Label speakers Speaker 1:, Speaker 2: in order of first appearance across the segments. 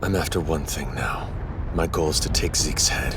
Speaker 1: I'm after one thing now. My goal is to take Zeke's head.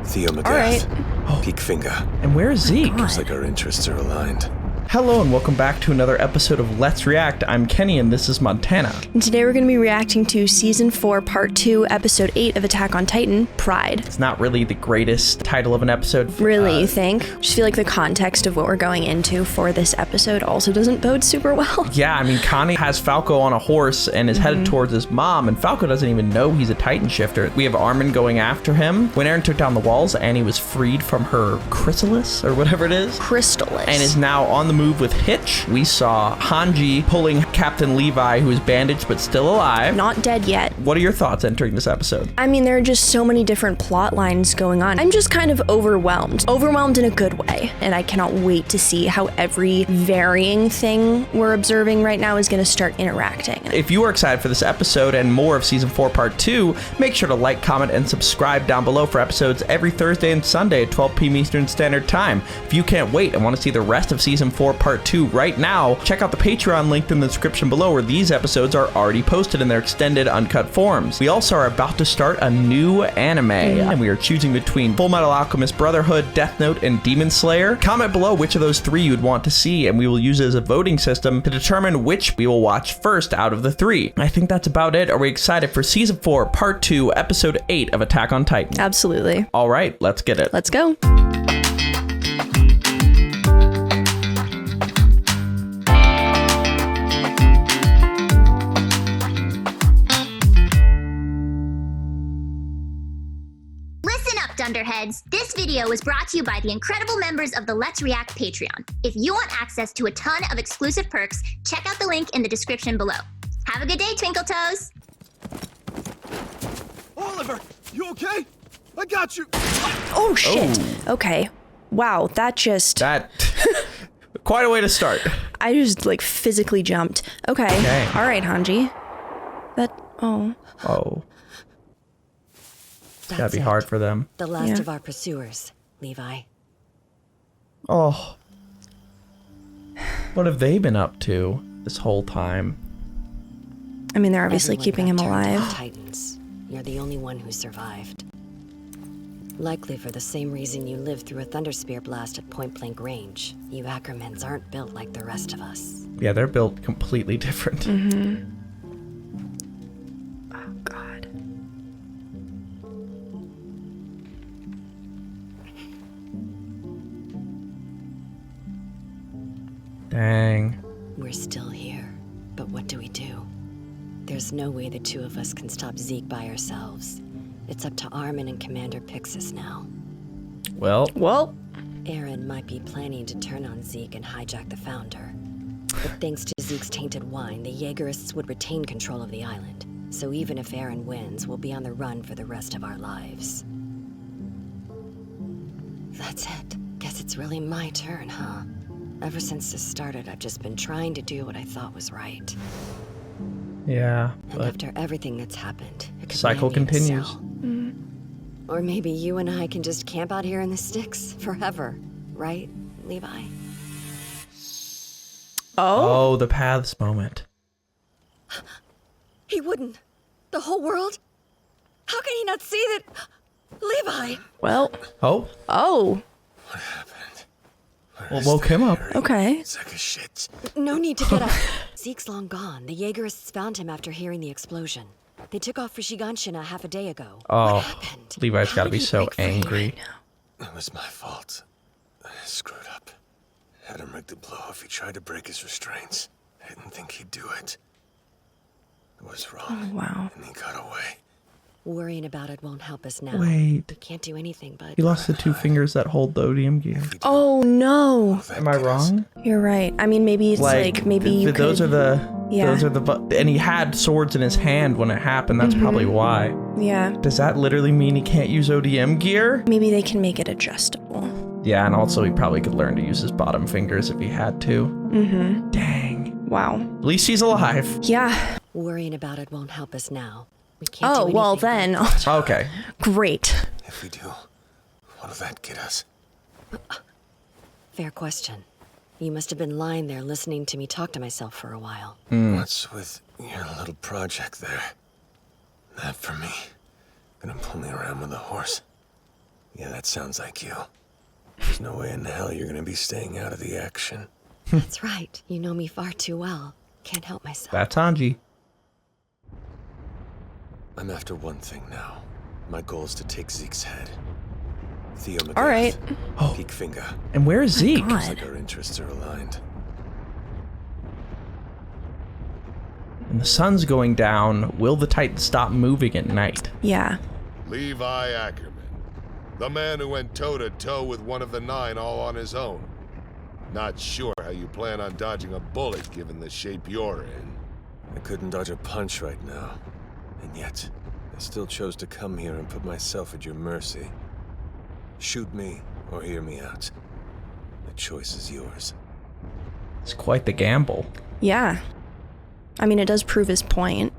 Speaker 1: Theo McGath.
Speaker 2: All right.
Speaker 1: Peak finger.
Speaker 3: And where is Zeke?
Speaker 1: Looks like our interests are aligned.
Speaker 3: Hello and welcome back to another episode of Let's React. I'm Kenny and this is Montana.
Speaker 2: And today we're going to be reacting to Season 4, Part 2, Episode 8 of Attack on Titan, Pride.
Speaker 3: It's not really the greatest title of an episode.
Speaker 2: Really, you think? Just feel like the context of what we're going into for this episode also doesn't bode super well.
Speaker 3: Yeah, I mean, Connie has Falco on a horse and is headed towards his mom, and Falco doesn't even know he's a Titan shifter. We have Armin going after him. When Eren took down the walls, Annie was freed from her chrysalis, or whatever it is.
Speaker 2: Chrysalis.
Speaker 3: And is now on the move with Hitch. We saw Hanji pulling Captain Levi, who is bandaged but still alive.
Speaker 2: Not dead yet.
Speaker 3: What are your thoughts entering this episode?
Speaker 2: I mean, there are just so many different plot lines going on. I'm just kind of overwhelmed. Overwhelmed in a good way. And I cannot wait to see how every varying thing we're observing right now is going to start interacting.
Speaker 3: If you are excited for this episode and more of Season 4 Part 2, make sure to like, comment, and subscribe down below for episodes every Thursday and Sunday at 12 p.m. Eastern Standard Time. If you can't wait and want to see the rest of Season 4 Part 2 right now, check out the Patreon linked in the description below where these episodes are already posted in their extended uncut forms. We also are about to start a new anime, and we are choosing between Full Metal Alchemist Brotherhood, Death Note, and Demon Slayer. Comment below which of those three you'd want to see, and we will use it as a voting system to determine which we will watch first out of the three. I think that's about it. Are we excited for Season 4, Part 2, Episode 8 of Attack on Titan?
Speaker 2: Absolutely.
Speaker 3: All right, let's get it.
Speaker 2: Let's go.
Speaker 4: Dunderheads, this video was brought to you by the incredible members of the Let's React Patreon. If you want access to a ton of exclusive perks, check out the link in the description below. Have a good day, Twinkle Toes!
Speaker 5: Oliver, you okay? I got you!
Speaker 2: Oh, shit. Oh. Okay. Wow, that
Speaker 3: quite a way to start.
Speaker 2: I just, like, physically jumped. Okay. All right, Hanji.
Speaker 3: Oh. It's gotta be hard for them.
Speaker 6: The last of our pursuers, Levi.
Speaker 3: Oh. What have they been up to this whole time?
Speaker 2: I mean, they're obviously
Speaker 6: Everyone
Speaker 2: keeping him
Speaker 6: got turned
Speaker 2: alive.
Speaker 6: into Titans. You're the only one who survived. Likely for the same reason you lived through a thunder spear blast at point-blank range. You Ackermans aren't built like the rest of us.
Speaker 3: Yeah, they're built completely different.
Speaker 2: Oh, God.
Speaker 3: Dang.
Speaker 6: We're still here, but what do we do? There's no way the two of us can stop Zeke by ourselves. It's up to Armin and Commander Pixis now.
Speaker 3: Well,
Speaker 6: Eren might be planning to turn on Zeke and hijack the Founder. But thanks to Zeke's tainted wine, the Jaegerists would retain control of the island. So even if Eren wins, we'll be on the run for the rest of our lives. That's it. Guess it's really my turn, huh? Ever since this started, I've just been trying to do what I thought was right.
Speaker 3: yeah,
Speaker 6: And
Speaker 3: but
Speaker 6: after everything that's happened, it could
Speaker 3: cycle
Speaker 6: land me in a
Speaker 3: continues.
Speaker 6: cell. Or maybe you and I can just camp out here in the sticks forever, right, Levi?
Speaker 3: Oh, the paths moment.
Speaker 6: He wouldn't. The whole world? How can he not see that? Levi!
Speaker 2: Well.
Speaker 3: Oh,
Speaker 1: What happened?
Speaker 3: well, woke him up.
Speaker 2: Okay.
Speaker 1: It's like a shit.
Speaker 6: No need to get up. Zeke's long gone. The Jaegerists found him after hearing the explosion. They took off for Shiganshina half a day ago.
Speaker 3: Oh,
Speaker 6: What happened?
Speaker 3: Levi's
Speaker 6: How
Speaker 3: gotta
Speaker 6: did
Speaker 3: be
Speaker 6: he
Speaker 3: so
Speaker 6: break free?
Speaker 3: angry.
Speaker 1: It was my fault. I screwed up. Had him rigged to blow if he tried to break his restraints. I didn't think he'd do it. I was wrong.
Speaker 2: Oh, wow.
Speaker 1: And he got away.
Speaker 6: Worrying about it won't help us now.
Speaker 3: Wait,
Speaker 6: We can't do anything but...
Speaker 3: he lost the two fingers that hold the ODM gear.
Speaker 2: Oh, no.
Speaker 3: Am I wrong?
Speaker 2: You're right. I mean, maybe it's like maybe you could...
Speaker 3: those are the
Speaker 2: Yeah.
Speaker 3: and he had swords in his hand when it happened. That's probably why.
Speaker 2: Yeah.
Speaker 3: Does that literally mean he can't use ODM gear?
Speaker 2: Maybe they can make it adjustable.
Speaker 3: Yeah, and also he probably could learn to use his bottom fingers if he had to. Dang.
Speaker 2: Wow.
Speaker 3: At least he's alive.
Speaker 2: Yeah.
Speaker 6: Worrying about it won't help us now. We can't
Speaker 2: Oh,
Speaker 6: do
Speaker 2: well
Speaker 6: anything
Speaker 2: then.
Speaker 3: Okay.
Speaker 2: Great.
Speaker 1: If we do, what'll that get us?
Speaker 6: Fair question. You must have been lying there listening to me talk to myself for a while.
Speaker 1: What's with your little project there? That for me? Gonna pull me around with a horse? Yeah, that sounds like you. There's no way in hell you're gonna be staying out of the action.
Speaker 6: That's right. You know me far too well. Can't help myself.
Speaker 3: That's Hanji.
Speaker 1: I'm after one thing now. My goal is to take Zeke's head. Theo McGrath.
Speaker 2: All right.
Speaker 3: Oh.
Speaker 1: Peak finger.
Speaker 3: And where is Zeke?
Speaker 2: God.
Speaker 1: Looks like our interests are aligned.
Speaker 3: And the sun's going down. Will the Titan stop moving at night?
Speaker 2: Yeah.
Speaker 7: Levi Ackerman, the man who went toe-to-toe with one of the 9 all on his own. Not sure how you plan on dodging a bullet given the shape you're in.
Speaker 1: I couldn't dodge a punch right now. And yet, I still chose to come here and put myself at your mercy. Shoot me or hear me out. The choice is yours.
Speaker 3: It's quite the gamble.
Speaker 2: Yeah. I mean, it does prove his point.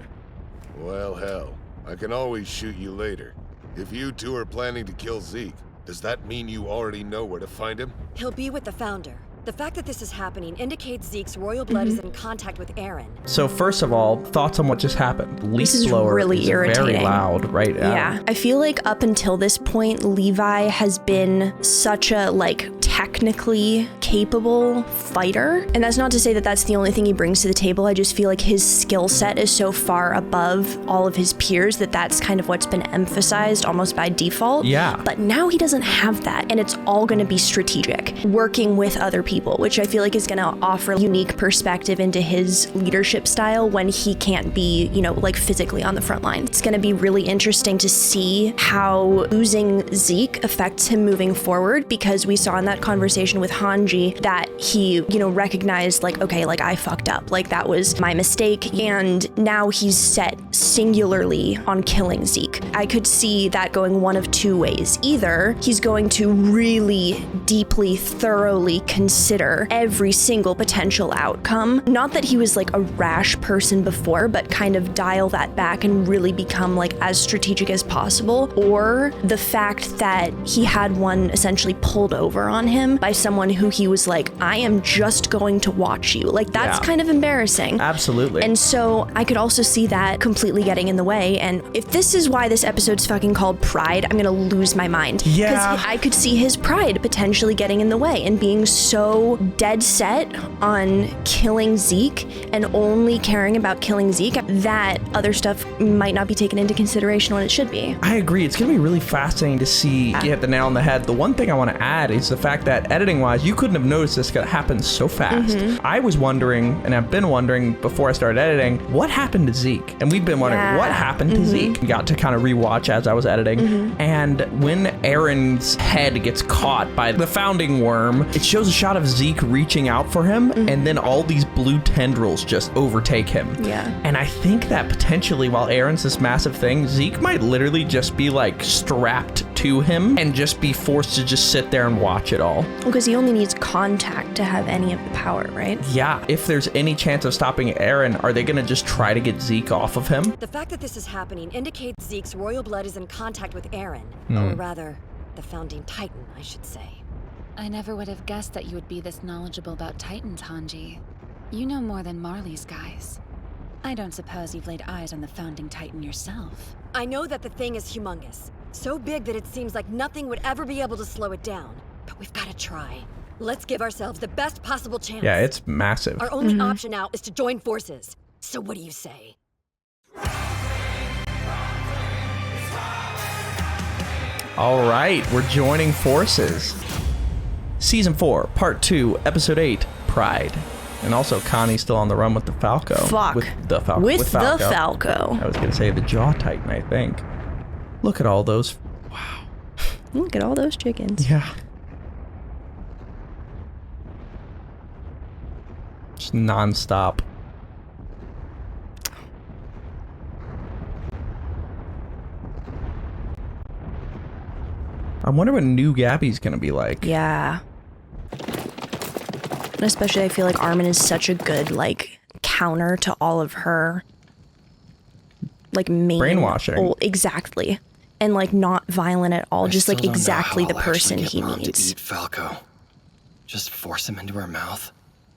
Speaker 7: Well, hell, I can always shoot you later. If you two are planning to kill Zeke, does that mean you already know where to find him?
Speaker 6: He'll be with the Founder. The fact that this is happening indicates Zeke's royal blood is in contact with Aaron.
Speaker 3: So first of all, thoughts on what just happened. Leaf
Speaker 2: This is
Speaker 3: blower
Speaker 2: really
Speaker 3: is
Speaker 2: irritating.
Speaker 3: very loud right now.
Speaker 2: Yeah. I feel like up until this point, Levi has been such a, like, technically capable fighter. And that's not to say that that's the only thing he brings to the table. I just feel like his skill set is so far above all of his peers that that's kind of what's been emphasized almost by default.
Speaker 3: Yeah.
Speaker 2: But now he doesn't have that, and it's all going to be strategic, working with other people, which I feel like is going to offer a unique perspective into his leadership style when he can't be, you know, like physically on the front line. It's going to be really interesting to see how losing Zeke affects him moving forward, because we saw in that conversation with Hanji that he, you know, recognized, like, okay, like, I fucked up, like, that was my mistake, and now he's set singularly on killing Zeke. I could see that going one of two ways. Either he's going to really deeply, thoroughly consider every single potential outcome. Not that he was like a rash person before, but kind of dial that back and really become like as strategic as possible. Or the fact that he had one essentially pulled over on him by someone who he was like, I am just going to watch you. Like, that's kind of embarrassing.
Speaker 3: Absolutely.
Speaker 2: And so I could also see that completely getting in the way. And if this is why this episode's fucking called Pride, I'm gonna lose my mind.
Speaker 3: Yeah.
Speaker 2: Because I could see his pride potentially getting in the way and being so dead set on killing Zeke and only caring about killing Zeke that other stuff might not be taken into consideration when it should be.
Speaker 3: I agree. It's going to be really fascinating to see you hit the nail on the head. The one thing I want to add is the fact that editing-wise, you couldn't have noticed this could happen so fast. I was wondering, and I've been wondering before I started editing, what happened to Zeke? And we've been wondering, what happened to Zeke? Got to kind of rewatch as I was editing. And when Aaron's head gets caught by the founding worm, it shows a shot of Zeke reaching out for him, and then all these blue tendrils just overtake him.
Speaker 2: Yeah.
Speaker 3: And I think that potentially, while Aaron's this massive thing, Zeke might literally just be like strapped to him and just be forced to just sit there and watch it all.
Speaker 2: Because he only needs contact to have any of the power, right?
Speaker 3: Yeah, if there's any chance of stopping Aaron, are they gonna just try to get Zeke off of him?
Speaker 6: The fact that this is happening indicates Zeke's royal blood is in contact with Aaron. Or rather, the founding Titan, I should say.
Speaker 8: I never would have guessed that you would be this knowledgeable about Titans, Hanji. You know more than Marley's guys. I don't suppose you've laid eyes on the founding Titan yourself.
Speaker 6: I know that the thing is humongous. So big that it seems like nothing would ever be able to slow it down. But we've got to try. Let's give ourselves the best possible chance.
Speaker 3: Yeah, it's massive.
Speaker 6: Our only option now is to join forces. So what do you say?
Speaker 3: All right, we're joining forces. Season 4, Part 2, Episode 8, Pride. And also, Connie's still on the run with the Falco.
Speaker 2: Fuck.
Speaker 3: With the Falco.
Speaker 2: With the Falco.
Speaker 3: I was going to say the Jaw Titan, I think. Look at all those. Wow.
Speaker 2: Look at all those chickens.
Speaker 3: Yeah. Just non-stop. I wonder what new Gabi's gonna be like.
Speaker 2: Yeah. And especially I feel like Armin is such a good, like, counter to all of her, like, main...
Speaker 3: brainwashing.
Speaker 2: Exactly. And, like, not violent at all. Just, like, exactly the person he needs.
Speaker 9: To eat Falco. Just force him into her mouth.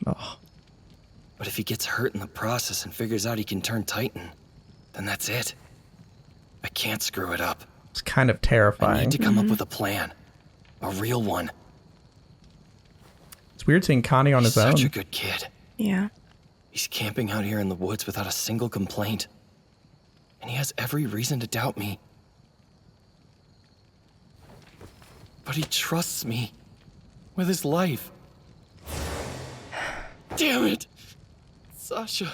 Speaker 3: Oh.
Speaker 9: But if he gets hurt in the process and figures out he can turn Titan, then that's it. can't screw it up.
Speaker 3: It's kind of
Speaker 9: I
Speaker 3: terrifying.
Speaker 9: need to come up with a plan. A real one.
Speaker 3: It's weird seeing Connie on his own.
Speaker 9: Such a good kid.
Speaker 2: Yeah.
Speaker 9: He's camping out here in the woods without a single complaint. And he has every reason to doubt me. But he trusts me. With his life. Damn it! Sasha.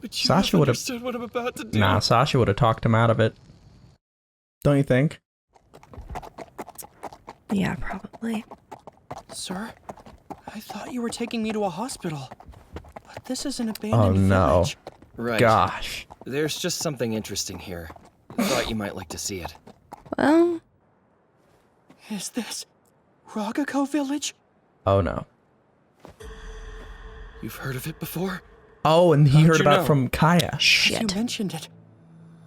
Speaker 9: But you
Speaker 3: Sasha
Speaker 9: have
Speaker 3: would've-
Speaker 9: understood what I'm about to do.
Speaker 3: Nah, Sasha would have talked him out of it. Don't you think?
Speaker 2: Yeah, probably.
Speaker 10: Sir, I thought you were taking me to a hospital. But this is an
Speaker 3: Oh
Speaker 10: abandoned
Speaker 3: no.
Speaker 10: village.
Speaker 9: Right.
Speaker 3: Gosh.
Speaker 9: There's just something interesting here. Thought you might like to see it.
Speaker 2: Well,
Speaker 10: Is this Ragako village?
Speaker 3: Oh no.
Speaker 9: You've heard of it before?
Speaker 3: Oh, and he
Speaker 9: How'd
Speaker 3: heard
Speaker 9: you
Speaker 3: about it
Speaker 9: know?
Speaker 3: from Kaya.
Speaker 10: As
Speaker 2: shit.
Speaker 10: you mentioned it.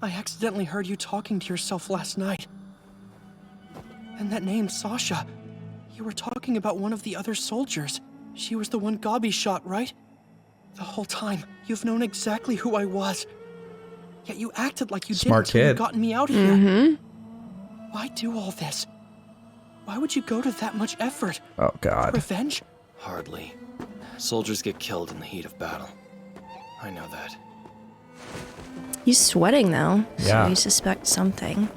Speaker 10: I accidentally heard you talking to yourself last night. And that name, Sasha. You were talking about one of the other soldiers. She was the one Gabi shot, right? The whole time, you've known exactly who I was. Yet you acted like you
Speaker 3: Smart
Speaker 10: didn't till you
Speaker 3: kid.
Speaker 10: gotten me out here.
Speaker 2: Mm-hmm.
Speaker 10: Why do all this? Why would you go to that much effort?
Speaker 3: Oh god.
Speaker 10: Revenge?
Speaker 9: Hardly. Soldiers get killed in the heat of battle. I know that.
Speaker 2: He's sweating though.
Speaker 3: Yeah.
Speaker 2: So we suspect something.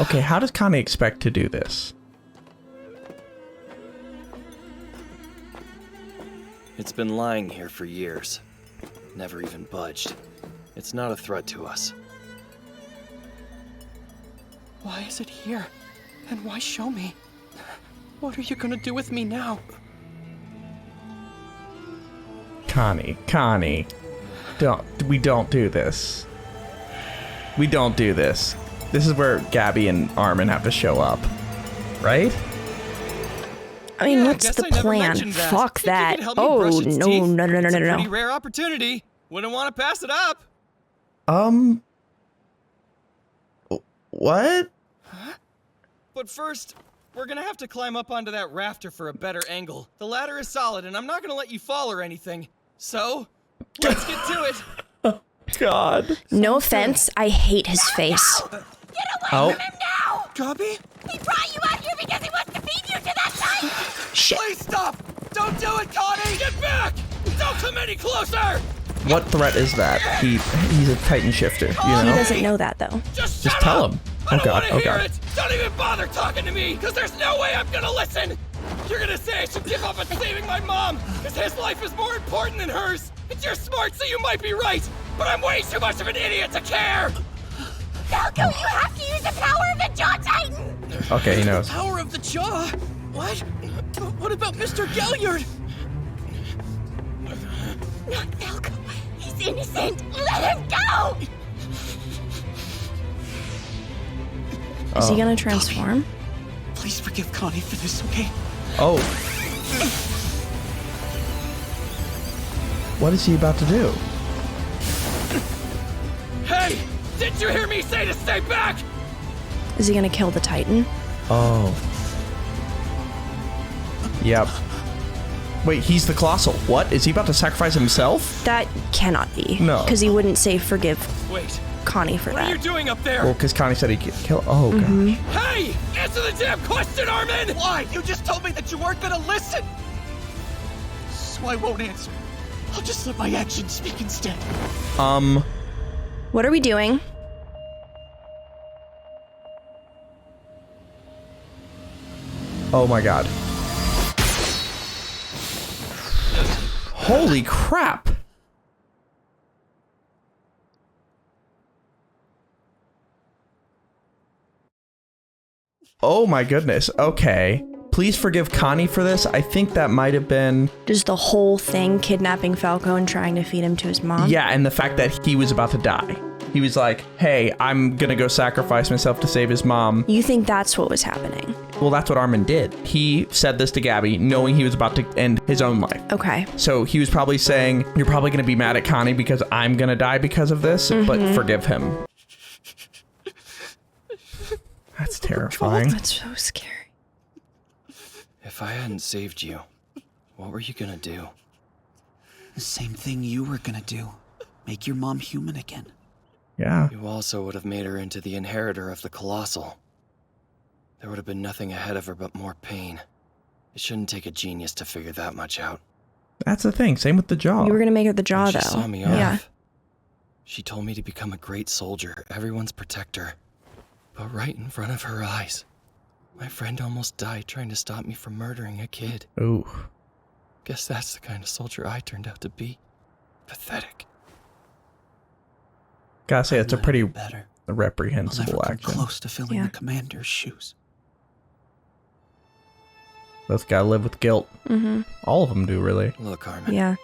Speaker 3: Okay, how does Connie expect to do this?
Speaker 9: It's been lying here for years. Never even budged. It's not a threat to us.
Speaker 10: Why is it here? And why show me? What are you gonna do with me now?
Speaker 3: Connie. We don't do this. We don't do this. This is where Gabi and Armin have to show up. Right?
Speaker 2: I mean,
Speaker 11: Yeah,
Speaker 2: what's
Speaker 11: guess
Speaker 2: the
Speaker 11: I never
Speaker 2: plan?
Speaker 11: mentioned that.
Speaker 2: Fuck
Speaker 11: Think you
Speaker 2: that.
Speaker 11: could help me
Speaker 2: Oh,
Speaker 11: brush its
Speaker 2: no,
Speaker 11: teeth?
Speaker 2: no, no, no,
Speaker 11: It's
Speaker 2: no,
Speaker 11: a
Speaker 2: no.
Speaker 11: pretty rare opportunity. Wouldn't want to pass it up.
Speaker 3: What?
Speaker 11: But first, we're gonna have to climb up onto that rafter for a better angle. The ladder is solid, and I'm not gonna let you fall or anything. So, let's get to it.
Speaker 3: God.
Speaker 2: No offense, I hate his face.
Speaker 4: Get away
Speaker 3: Oh.
Speaker 4: from him now!
Speaker 10: Gabi?
Speaker 4: He brought you out here because he wants to feed you to that Titan!
Speaker 2: Shit.
Speaker 11: Please stop! Don't do it, Connie! Get back! Don't come any closer!
Speaker 3: What threat is that? He's a Titan shifter, you
Speaker 2: He
Speaker 3: know?
Speaker 2: doesn't know that though.
Speaker 11: Just
Speaker 3: Just
Speaker 11: shut
Speaker 3: tell
Speaker 11: up!
Speaker 3: him.
Speaker 11: I
Speaker 3: Oh
Speaker 11: don't
Speaker 3: god,
Speaker 11: want to
Speaker 3: oh
Speaker 11: hear
Speaker 3: god.
Speaker 11: it! Don't even bother talking to me, because there's no way I'm gonna listen! You're gonna say I should give up on saving my mom, because his life is more important than hers! And you're smart, so you might be right, but I'm way too much of an idiot to care!
Speaker 4: Falco, you have to use the power of the Jaw Titan!
Speaker 3: Okay, he knows.
Speaker 10: Power of the jaw? What? What about Mr. Galliard?
Speaker 4: Not Falco. He's innocent. Let him go!
Speaker 2: Is he gonna transform?
Speaker 10: Please forgive Connie for this, okay?
Speaker 3: Oh. What is he about to do?
Speaker 11: Hey! Didn't you hear me say to stay back?
Speaker 2: Is he gonna kill the Titan?
Speaker 3: Oh. Yep. Wait, he's the Colossal. What? Is he about to sacrifice himself?
Speaker 2: That cannot be.
Speaker 3: No.
Speaker 2: Because he wouldn't say forgive
Speaker 11: Wait,
Speaker 2: Connie for
Speaker 11: what are you
Speaker 2: that.
Speaker 11: doing up there?
Speaker 3: Well, because Connie said he could kill. Oh, gosh.
Speaker 11: Hey! Answer the damn question, Armin! Why? You just told me that you weren't gonna listen!
Speaker 10: So I won't answer. I'll just let my actions speak instead.
Speaker 2: What are we doing?
Speaker 3: Oh my god. Holy crap! Oh my goodness. Okay. Please forgive Connie for this. I think that might have been...
Speaker 2: Just the whole thing, kidnapping Falco and trying to feed him to his mom?
Speaker 3: Yeah, and the fact that he was about to die. He was like, hey, I'm gonna go sacrifice myself to save his mom.
Speaker 2: You think that's what was happening?
Speaker 3: Well, that's what Armin did. He said this to Gabi, knowing he was about to end his own life.
Speaker 2: Okay.
Speaker 3: So he was probably saying, you're probably gonna be mad at Connie because I'm gonna die because of this, but forgive him. That's terrifying.
Speaker 2: That's so scary.
Speaker 9: If I hadn't saved you, what were you gonna do?
Speaker 10: The same thing you were gonna do.
Speaker 12: Make your mom human again.
Speaker 3: Yeah.
Speaker 9: You also would have made her into the inheritor of the Colossal. There would have been nothing ahead of her but more pain. It shouldn't take a genius to figure that much out.
Speaker 3: That's the thing. Same with the jaw.
Speaker 2: You were gonna make her the jaw,
Speaker 9: When
Speaker 2: though.
Speaker 9: she saw me
Speaker 2: Yeah.
Speaker 9: off. She told me to become a great soldier, everyone's protector. But right in front of her eyes, my friend almost died trying to stop me from murdering a kid.
Speaker 3: Ooh.
Speaker 9: Guess that's the kind of soldier I turned out to be. Pathetic.
Speaker 3: Gotta say, it's a pretty
Speaker 12: better.
Speaker 3: reprehensible
Speaker 12: I'll never
Speaker 3: action.
Speaker 12: come close to filling the commander's shoes.
Speaker 3: Both gotta live with guilt.
Speaker 2: Mm-hmm.
Speaker 3: All of them do, really.
Speaker 9: Look, Armin.
Speaker 2: Yeah.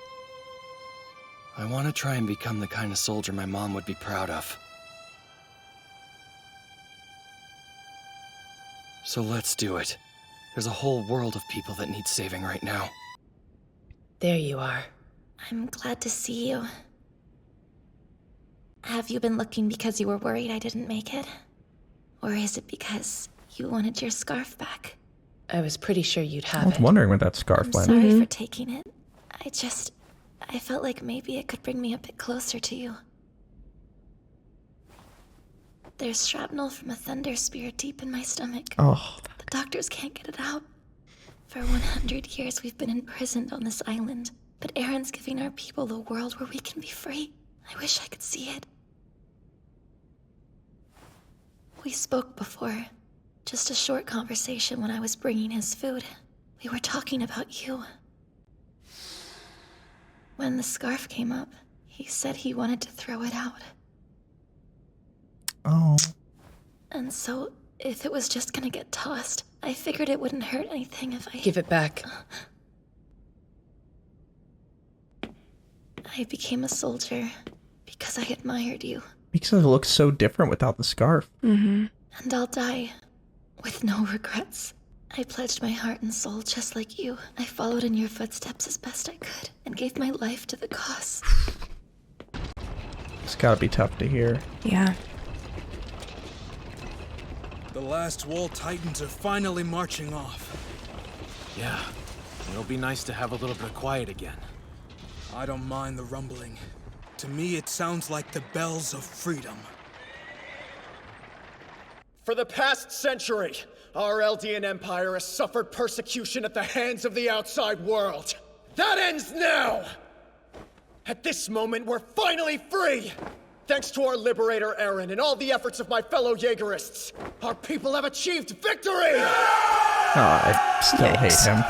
Speaker 9: I want to try and become the kind of soldier my mom would be proud of. So let's do it. There's a whole world of people that need saving right now.
Speaker 13: There you are. I'm glad to see you. Have you been looking because you were worried I didn't make it? Or is it because you wanted your scarf back?
Speaker 8: I was pretty sure you'd have
Speaker 3: I was wondering where that scarf
Speaker 13: I'm
Speaker 3: went.
Speaker 13: sorry for taking it. I felt like maybe it could bring me a bit closer to you. There's shrapnel from a thunder spear deep in my stomach.
Speaker 3: Oh.
Speaker 13: The doctors can't get it out. For 100 years we've been imprisoned on this island, but Aaron's giving our people a world where we can be free. I wish I could see it. We spoke before. Just a short conversation when I was bringing his food. We were talking about you. When the scarf came up, he said he wanted to throw it out.
Speaker 3: Oh.
Speaker 13: And so, if it was just gonna get tossed, I figured it wouldn't hurt anything if I...
Speaker 8: Give it back.
Speaker 13: I became a soldier because I admired you.
Speaker 3: Because it looks so different without the scarf.
Speaker 2: Mm-hmm.
Speaker 13: And I'll die with no regrets. I pledged my heart and soul just like you. I followed in your footsteps as best I could and gave my life to the cause.
Speaker 3: It's gotta be tough to hear.
Speaker 2: Yeah.
Speaker 5: The last wall titans are finally marching off.
Speaker 14: Yeah, it'll be nice to have a little bit of quiet again.
Speaker 5: I don't mind the rumbling. To me, it sounds like the bells of freedom.
Speaker 11: For the past century, our Eldian Empire has suffered persecution at the hands of the outside world. That ends now! At this moment, we're finally free! Thanks to our liberator Aaron and all the efforts of my fellow Jaegerists, our people have achieved victory!
Speaker 3: Oh, I still hate him.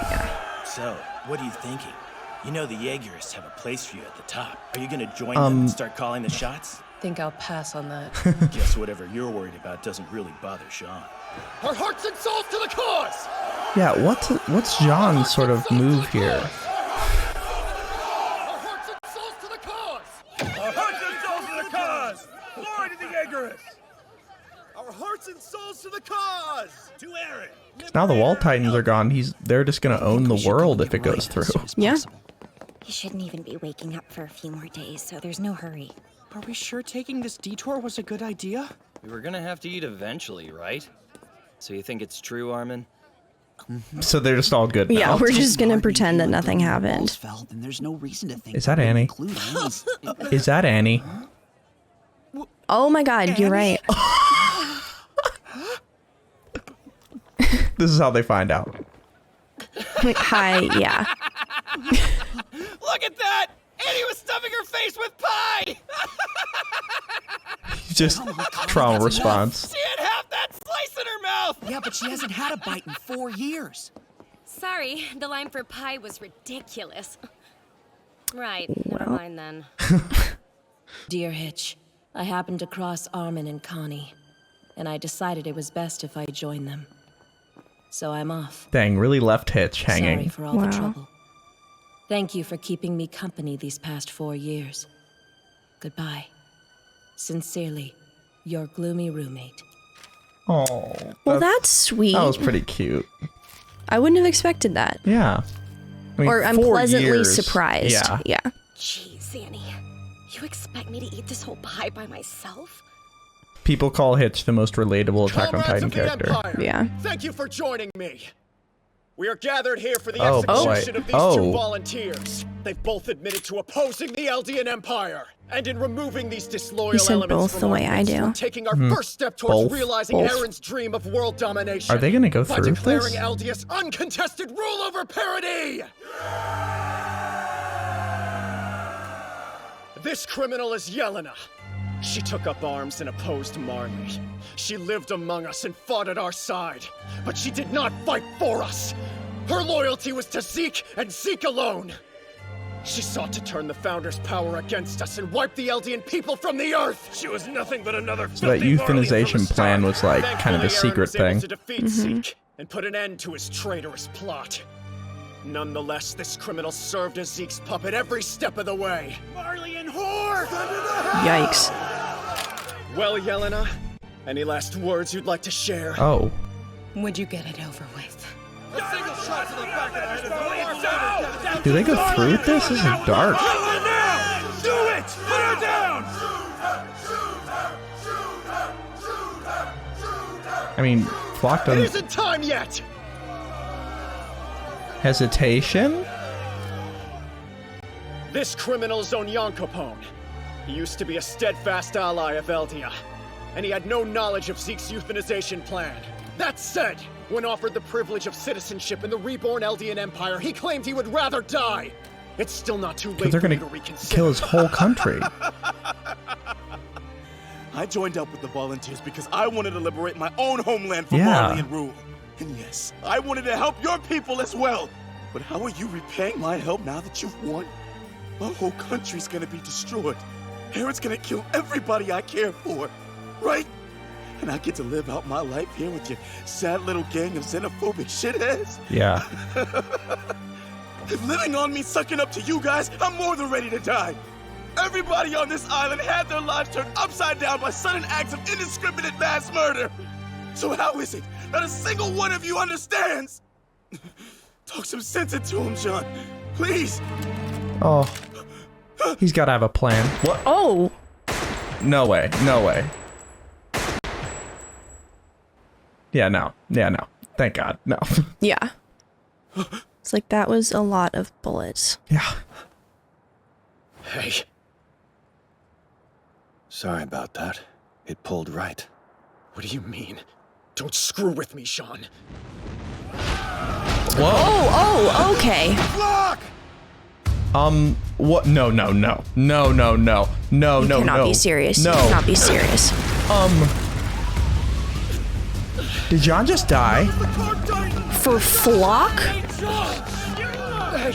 Speaker 15: So, what are you thinking? You know the Jaegerists have a place for you at the top. Are you gonna join them and start calling the shots?
Speaker 8: Think I'll pass on that.
Speaker 15: Guess whatever you're worried about doesn't really bother Sean.
Speaker 11: Our hearts and souls to the cause!
Speaker 3: Yeah, what's Jean's sort of move here?
Speaker 11: Our hearts and souls to the cause!
Speaker 5: Our hearts and souls to the cause! Glory to the Jaegerists! Our hearts and souls to the cause!
Speaker 15: To Aaron!
Speaker 3: Now the wall titans are gone. They're just gonna own the world if it goes through.
Speaker 2: Yeah.
Speaker 6: You shouldn't even be waking up for a few more days, so there's no hurry.
Speaker 10: Are we sure taking this detour was a good idea?
Speaker 9: We were gonna have to eat eventually, right? So you think it's true, Armin?
Speaker 3: So they're just all good now.
Speaker 2: Yeah, we're just gonna pretend that nothing happened.
Speaker 12: Fell, then there's no reason to think
Speaker 3: Is that Annie? Is that Annie?
Speaker 2: Oh my god, you're right.
Speaker 3: This is how they find out.
Speaker 2: Wait, hi, yeah.
Speaker 11: Look at that! Annie was stuffing her face with pie!
Speaker 3: Just trauma response.
Speaker 11: She had half that slice in her mouth!
Speaker 12: Yeah, but she hasn't had a bite in 4 years.
Speaker 16: Sorry, the line for pie was ridiculous. Right, never mind then.
Speaker 17: Dear Hitch, I happened to cross Armin and Connie, and I decided it was best if I joined them. So I'm off.
Speaker 3: Dang, really left Hitch hanging.
Speaker 17: Sorry for all the trouble. Thank you for keeping me company these past 4 years. Goodbye. Sincerely, your gloomy roommate.
Speaker 3: Oh.
Speaker 2: Well, that's sweet.
Speaker 3: That was pretty cute.
Speaker 2: I wouldn't have expected that.
Speaker 3: Yeah. I mean,
Speaker 2: or I'm
Speaker 3: 4
Speaker 2: pleasantly
Speaker 3: years.
Speaker 2: surprised.
Speaker 3: Yeah.
Speaker 16: Jeez, Annie. You expect me to eat this whole pie by myself?
Speaker 3: People call Hitch the most relatable Attack on Titan
Speaker 11: Comrades of the
Speaker 3: character.
Speaker 11: Empire,
Speaker 2: Yeah.
Speaker 11: Thank you for joining me. We are gathered here for the
Speaker 3: Oh, boy.
Speaker 11: execution of these 2 volunteers.
Speaker 18: They've both admitted to opposing the Eldian Empire. And in removing these disloyal
Speaker 2: You said
Speaker 18: elements
Speaker 2: both
Speaker 18: from
Speaker 2: the
Speaker 18: our
Speaker 2: way I
Speaker 18: midst,
Speaker 2: do.
Speaker 18: we're taking our first step towards
Speaker 3: Both.
Speaker 18: realizing
Speaker 3: Both.
Speaker 18: Aaron's dream of world domination.
Speaker 3: Are they gonna go
Speaker 18: by
Speaker 3: through
Speaker 18: declaring
Speaker 3: this?
Speaker 18: Eldius uncontested rule over parity! This criminal is Yelena. She took up arms and opposed Marley. She lived among us and fought at our side, but she did not fight for us. Her loyalty was to Zeke and Zeke alone. She sought to turn the Founder's power against us and wipe the Eldian people from the earth. She was nothing but another
Speaker 3: So that
Speaker 18: filthy Marley from
Speaker 3: euthanization
Speaker 18: the
Speaker 3: plan
Speaker 18: start.
Speaker 3: was like kind of a
Speaker 18: Thankfully, Aaron
Speaker 3: secret
Speaker 18: was able
Speaker 3: thing.
Speaker 18: to defeat Zeke and put an end to his traitorous plot. Nonetheless, this criminal served as Zeke's puppet every step of the way. Marley and whore!
Speaker 2: Yikes.
Speaker 18: Well, Yelena, any last words you'd like to share?
Speaker 3: Oh.
Speaker 17: Would you get it over with?
Speaker 3: Do they go through with this? This is dark.
Speaker 5: Do it! Put her down!
Speaker 3: I mean, Flock
Speaker 18: It
Speaker 3: doesn't...
Speaker 18: isn't time yet!
Speaker 3: Hesitation?
Speaker 18: This criminal's Onyan Capone. He used to be a steadfast ally of Eldia, and he had no knowledge of Zeke's euthanization plan. That said, when offered the privilege of citizenship in the reborn Eldian Empire, he claimed he would rather die. It's still not too late
Speaker 3: They're
Speaker 18: for
Speaker 3: gonna
Speaker 18: you to reconsider.
Speaker 3: kill his whole country.
Speaker 15: I joined up with the volunteers because I wanted to liberate my own homeland from
Speaker 3: Yeah.
Speaker 15: Marley and rule. And yes, I wanted to help your people as well. But how are you repaying my help now that you've won? My whole country's gonna be destroyed. Aaron's gonna kill everybody I care for, right? And I get to live out my life here with your sad little gang of xenophobic shitheads?
Speaker 3: Yeah.
Speaker 15: If living on me sucking up to you guys, I'm more than ready to die. Everybody on this island had their lives turned upside down by sudden acts of indiscriminate mass murder. So how is it that a single one of you understands? Talk some sense into him, John. Please.
Speaker 3: Oh. He's got to have a plan. What?
Speaker 2: Oh.
Speaker 3: No way. No way. Yeah, no. Yeah, no. Thank God. No.
Speaker 2: Yeah. It's like that was a lot of bullets.
Speaker 3: Yeah.
Speaker 1: Hey. Sorry about that. It pulled right.
Speaker 18: What do you mean? Don't screw with me, Sean.
Speaker 3: Whoa.
Speaker 2: Oh, okay.
Speaker 3: What? No.
Speaker 2: You cannot be serious.
Speaker 3: No.
Speaker 2: You cannot be serious.
Speaker 3: Did John just die?
Speaker 2: For Flock?
Speaker 18: Hey,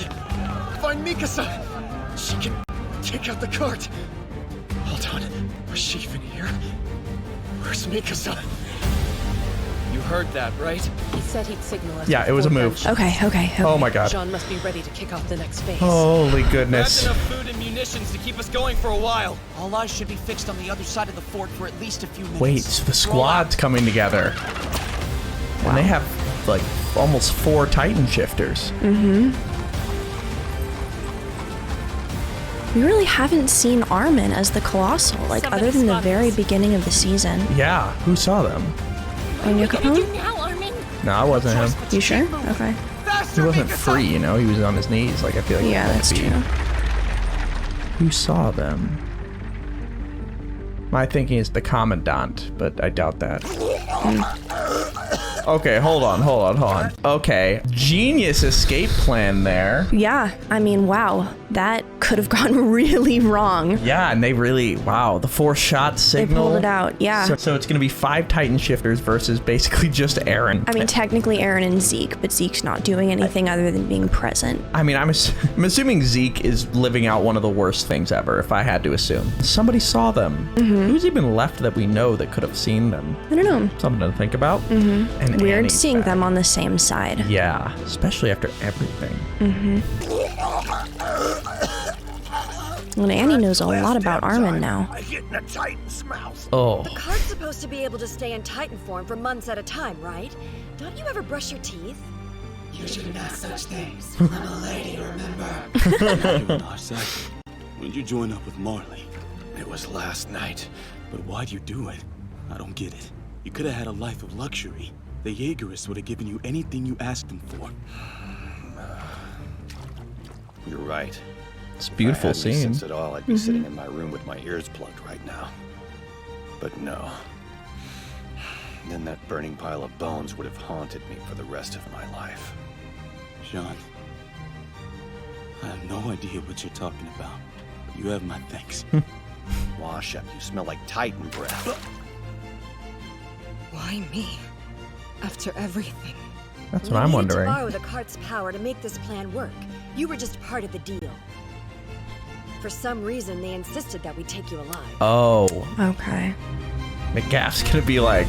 Speaker 18: find Mikasa. She can take out the cart. Hold on. Was she even here? Where's Mikasa?
Speaker 11: You heard that, right?
Speaker 17: He said he'd signal us.
Speaker 3: Yeah, it was a
Speaker 17: before
Speaker 3: move.
Speaker 17: gunshot.
Speaker 2: Okay.
Speaker 3: Oh my God.
Speaker 17: John must be ready to kick off the next phase.
Speaker 3: Holy goodness.
Speaker 11: That's enough food and munitions to keep us going for a while.
Speaker 12: All eyes should be fixed on the other side of the fort for at least a few minutes.
Speaker 3: Wait, so the squad's coming together. And they have like almost 4 Titan shifters.
Speaker 2: We really haven't seen Armin as the Colossal, like other than the very beginning of the season.
Speaker 3: Yeah, who saw them?
Speaker 2: Onyan Capone?
Speaker 16: Now, Armin.
Speaker 3: No, it wasn't him.
Speaker 2: You sure? Okay.
Speaker 3: He wasn't free, you know, he was on his knees. Like, I feel like.
Speaker 2: Yeah, that's true.
Speaker 3: Who saw them? My thinking is the Commandant, but I doubt that. Okay, hold on. Okay, genius escape plan there.
Speaker 2: Yeah, I mean, wow. That could have gone really wrong.
Speaker 3: Yeah, and they really, wow, the 4-shot signal.
Speaker 2: They pulled it out, yeah.
Speaker 3: So it's gonna be 5 Titan shifters versus basically just Aaron.
Speaker 2: I mean, technically Aaron and Zeke, but Zeke's not doing anything other than being present.
Speaker 3: I mean, I'm assuming Zeke is living out one of the worst things ever, if I had to assume. Somebody saw them. Who's even left that we know that could have seen them?
Speaker 2: I don't know.
Speaker 3: Something to think about. And
Speaker 2: Weird
Speaker 3: Annie's
Speaker 2: seeing
Speaker 3: back.
Speaker 2: them on the same side.
Speaker 3: Yeah, especially after everything.
Speaker 2: Well, Annie knows a lot about Armin now.
Speaker 5: I get in the Titan's mouth.
Speaker 3: Oh.
Speaker 6: The card's supposed to be able to stay in Titan form for months at a time, right? Don't you ever brush your teeth?
Speaker 12: You shouldn't ask such things. I'm a lady, remember?
Speaker 15: When'd you join up with Marley?
Speaker 18: It was last night.
Speaker 15: But why'd you do it? I don't get it. You could have had a life of luxury. The Jaegerists would have given you anything you asked them for.
Speaker 1: You're right.
Speaker 3: It's a beautiful
Speaker 18: If I had any
Speaker 3: scene.
Speaker 18: sense at all, I'd be sitting in my room with my ears plugged right now. But no. Then that burning pile of bones would have haunted me for the rest of my life.
Speaker 15: Sean, I have no idea what you're talking about, but you have my thanks.
Speaker 18: Wash up, you smell like Titan breath.
Speaker 6: Why me? After everything.
Speaker 3: That's what I'm
Speaker 6: We
Speaker 3: wondering.
Speaker 6: needed to borrow the cart's power to make this plan work. You were just part of the deal. For some reason, they insisted that we take you alive.
Speaker 3: Oh.
Speaker 2: Okay.
Speaker 3: McGaff's gonna be like,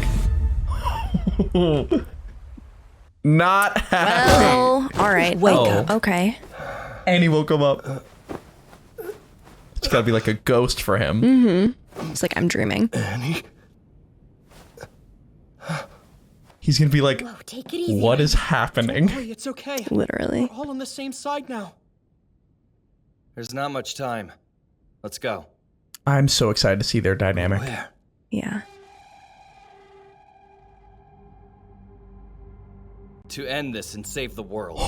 Speaker 3: not happy.
Speaker 2: Well, all right.
Speaker 3: Wake up.
Speaker 2: Okay.
Speaker 3: And he woke him up. It's gotta be like a ghost for him.
Speaker 2: Mm-hmm. It's like I'm dreaming.
Speaker 15: Annie?
Speaker 3: He's gonna be like,
Speaker 6: Whoa, take it easy.
Speaker 3: what is happening?
Speaker 10: Don't worry, it's okay.
Speaker 2: Literally.
Speaker 10: We're all on the same side now.
Speaker 9: There's not much time. Let's go.
Speaker 3: I'm so excited to see their dynamic.
Speaker 9: Where?
Speaker 2: Yeah.
Speaker 9: To end this and save the world.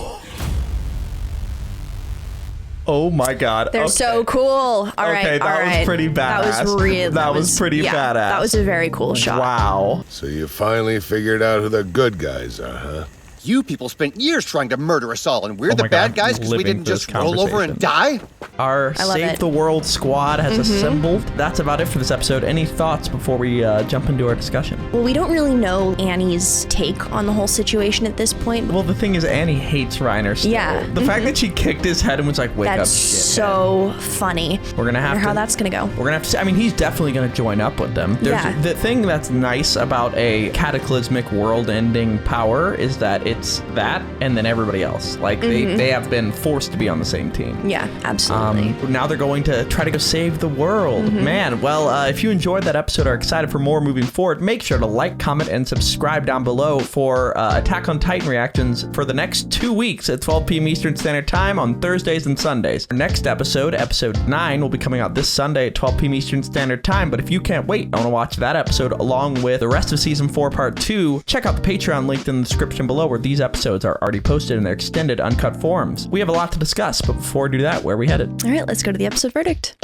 Speaker 3: Oh my god.
Speaker 2: They're
Speaker 3: okay.
Speaker 2: so cool. All right.
Speaker 3: Okay, that was pretty badass.
Speaker 2: That was real.
Speaker 3: That was pretty
Speaker 2: yeah,
Speaker 3: badass.
Speaker 2: That was a very cool shot.
Speaker 3: Wow.
Speaker 7: So you finally figured out who the good guys are, huh?
Speaker 18: You people spent years trying to murder us all, and we're
Speaker 3: Oh
Speaker 18: the
Speaker 3: my
Speaker 18: bad
Speaker 3: God,
Speaker 18: guys because we
Speaker 3: living
Speaker 18: didn't
Speaker 3: for this
Speaker 18: just roll over and
Speaker 3: conversation.
Speaker 18: die?
Speaker 3: Our
Speaker 2: I love
Speaker 3: Save
Speaker 2: it.
Speaker 3: the World squad has assembled. That's about it for this episode. Any thoughts before we jump into our discussion?
Speaker 2: Well, we don't really know Annie's take on the whole situation at this point.
Speaker 3: Well, the thing is, Annie hates Reiner still.
Speaker 2: Yeah.
Speaker 3: The fact that she kicked his head and was like, wake
Speaker 2: That's
Speaker 3: up, shithead.
Speaker 2: so funny.
Speaker 3: We're gonna
Speaker 2: I
Speaker 3: have
Speaker 2: wonder
Speaker 3: to.
Speaker 2: how that's gonna go.
Speaker 3: We're gonna have to see. I mean, he's definitely gonna join up with them.
Speaker 2: Yeah.
Speaker 3: The thing that's nice about a cataclysmic world-ending power is that it's that and then everybody else. Like they have been forced to be on the same team.
Speaker 2: Yeah, absolutely.
Speaker 3: Now they're going to try to go save the world. Man, well, if you enjoyed that episode or are excited for more moving forward, make sure to like, comment, and subscribe down below for Attack on Titan reactions for the next 2 weeks at 12 p.m. Eastern Standard Time on Thursdays and Sundays. Our next episode, episode 9, will be coming out this Sunday at 12 p.m. Eastern Standard Time, but if you can't wait, I want to watch that episode along with the rest of Season 4 Part 2, check out the Patreon linked in the description below where these episodes are already posted in their extended uncut forms. We have a lot to discuss, but before we do that, where are we headed?
Speaker 2: All right, let's go to the episode verdict.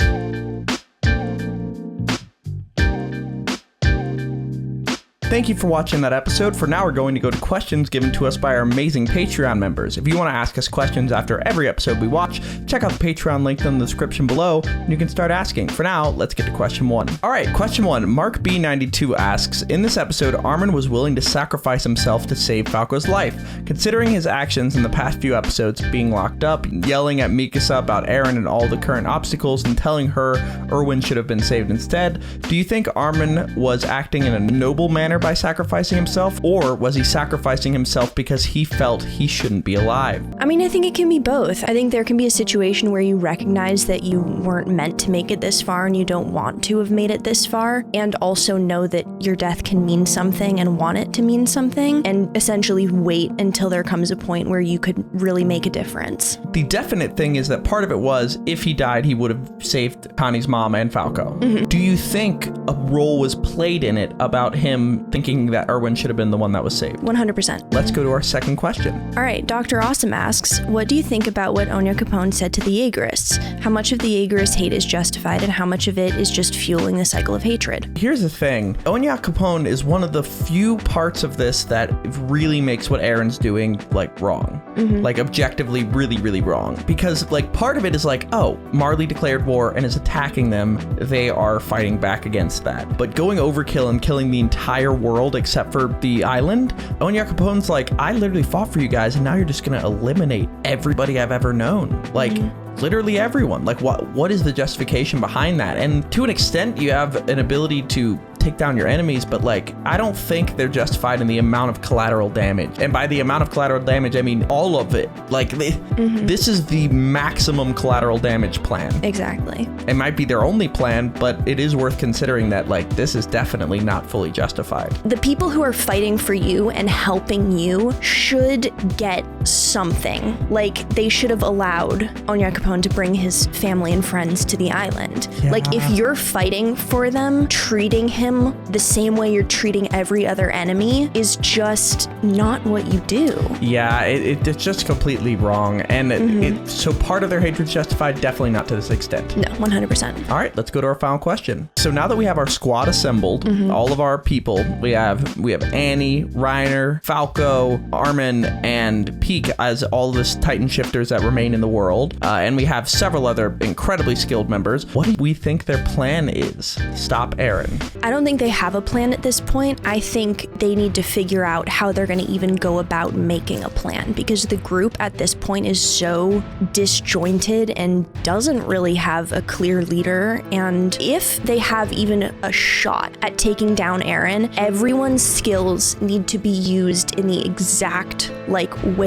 Speaker 3: Thank you for watching that episode. For now, we're going to go to questions given to us by our amazing Patreon members. If you want to ask us questions after every episode we watch, check out the Patreon link in the description below, and you can start asking. For now, let's get to question 1. All right, question 1. Mark B92 asks, in this episode, Armin was willing to sacrifice himself to save Falco's life. Considering his actions in the past few episodes, being locked up, yelling at Mikasa about Eren and all the current obstacles, and telling her Erwin should have been saved instead, do you think Armin was acting in a noble manner by sacrificing himself, or was he sacrificing himself because he felt he shouldn't be alive?
Speaker 2: I mean, I think it can be both. I think there can be a situation where you recognize that you weren't meant to make it this far and you don't want to have made it this far, and also know that your death can mean something and want it to mean something, and essentially wait until there comes a point where you could really make a difference.
Speaker 3: The definite thing is that part of it was, if he died, he would have saved Connie's mom and Falco. Do you think a role was played in it about him thinking that Erwin should have been the one that was saved?
Speaker 2: 100%.
Speaker 3: Let's go to our second question.
Speaker 2: All right, Dr. Awesome asks, what do you think about what Onya Capone said to the Jaegerists? How much of the Jaegerist hate is justified and how much of it is just fueling the cycle of hatred?
Speaker 3: Here's the thing. Onya Capone is one of the few parts of this that really makes what Eren's doing, like, wrong. Like, objectively really, really wrong. Because, like, part of it is like, oh, Marley declared war and is attacking them. They are fighting back against that. But going overkill and killing the entire world except for the island, Onya Capone's like, I literally fought for you guys and now you're just gonna eliminate everybody I've ever known. Like, literally everyone. Like, what is the justification behind that? And to an extent, you have an ability to take down your enemies, but like, I don't think they're justified in the amount of collateral damage. And by the amount of collateral damage, I mean all of it. Like, this is the maximum collateral damage plan.
Speaker 2: Exactly.
Speaker 3: It might be their only plan, but it is worth considering that, like, this is definitely not fully justified.
Speaker 2: The people who are fighting for you and helping you should get something. Like, they should have allowed Onya Capone to bring his family and friends to the island. Like, if you're fighting for them, treating him them the same way you're treating every other enemy is just not what you do.
Speaker 3: Yeah, it's just completely wrong. And so part of their hatred's justified, definitely not to this extent.
Speaker 2: No, 100%.
Speaker 3: All right, let's go to our final question. So now that we have our squad assembled, all of our people, we have Annie, Reiner, Falco, Armin, and Peak as all the Titan shifters that remain in the world. And we have several other incredibly skilled members. What do we think their plan is? Stop Eren.
Speaker 2: I don't think they have a plan at this point. I think they need to figure out how they're going to even go about making a plan, because the group at this point is so disjointed and doesn't really have a clear leader. And if they have even a shot at taking down Eren, everyone's skills need to be used in the exact way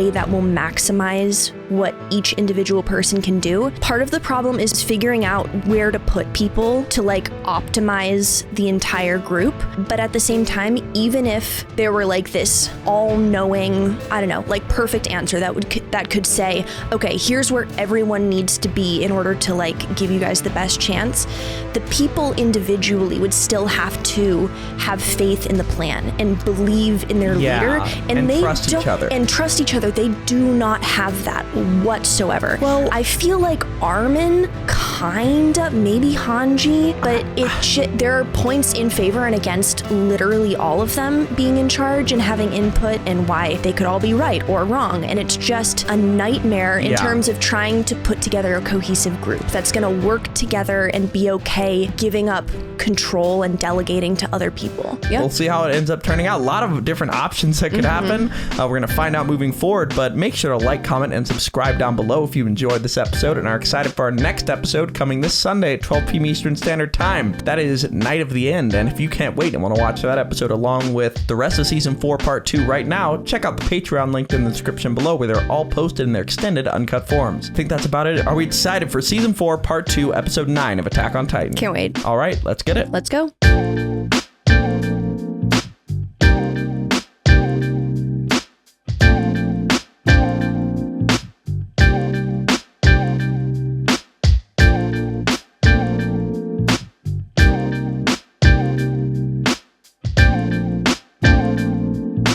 Speaker 2: that will maximize what each individual person can do. Part of the problem is figuring out where to put people to optimize the entire group. But at the same time, even if there were this all-knowing, I don't know, perfect answer that could say, okay, here's where everyone needs to be in order to give you guys the best chance, the people individually would still have to have faith in the plan and believe in their leader, and they
Speaker 3: trust each other.
Speaker 2: And trust each other. They do not have that whatsoever. Well, I feel like Armin kinda, maybe Hanji, but there are points in favor and against literally all of them being in charge and having input, and why they could all be right or wrong. And it's just a nightmare in terms of trying to put together a cohesive group that's gonna work together and be okay giving up control and delegating to other people. Yep.
Speaker 3: We'll see how it ends up turning out. A lot of different options that could happen. We're going to find out moving forward, but make sure to like, comment, and subscribe down below if you enjoyed this episode and are excited for our next episode coming this Sunday at 12 p.m. Eastern Standard Time. That is Night of the End, and if you can't wait and want to watch that episode along with the rest of Season 4 Part 2 right now, check out the Patreon linked in the description below, where they're all posted in their extended uncut forms. I think that's about it. Are we excited for Season 4 Part 2 Episode 9 of Attack on Titan?
Speaker 2: Can't wait.
Speaker 3: All right, let's get it.
Speaker 2: Let's go.